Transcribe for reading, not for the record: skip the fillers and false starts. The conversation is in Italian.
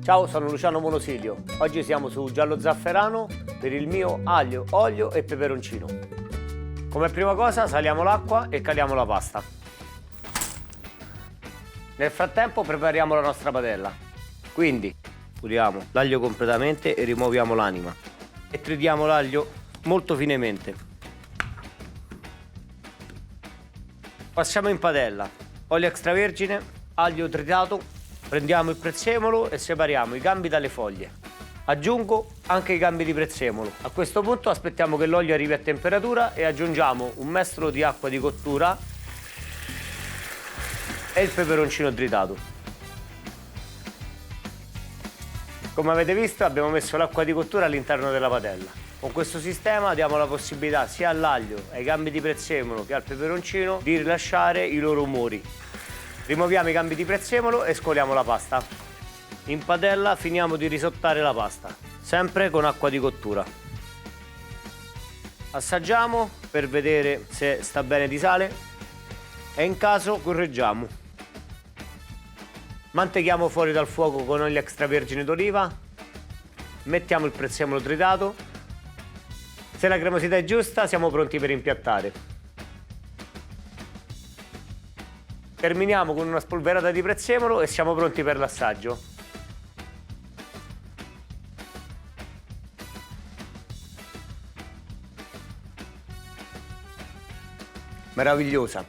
Ciao, sono Luciano Monosilio. Oggi siamo su giallo zafferano per il mio aglio, olio e peperoncino. Come prima cosa saliamo l'acqua e caliamo la pasta. Nel frattempo prepariamo la nostra padella. Quindi puliamo l'aglio completamente e rimuoviamo l'anima. E tritiamo l'aglio molto finemente. Passiamo in padella. Olio extravergine, aglio tritato. Prendiamo il prezzemolo e separiamo i gambi dalle foglie. Aggiungo anche i gambi di prezzemolo. A questo punto aspettiamo che l'olio arrivi a temperatura e aggiungiamo un mestolo di acqua di cottura e il peperoncino tritato. Come avete visto abbiamo messo l'acqua di cottura all'interno della padella. Con questo sistema diamo la possibilità sia all'aglio, ai gambi di prezzemolo che al peperoncino di rilasciare i loro umori. Rimuoviamo i gambi di prezzemolo e scoliamo la pasta. In padella finiamo di risottare la pasta, sempre con acqua di cottura. Assaggiamo per vedere se sta bene di sale e in caso correggiamo. Mantechiamo fuori dal fuoco con olio extravergine d'oliva. Mettiamo il prezzemolo tritato. Se la cremosità è giusta siamo pronti per impiattare. Terminiamo con una spolverata di prezzemolo e siamo pronti per l'assaggio. Meravigliosa!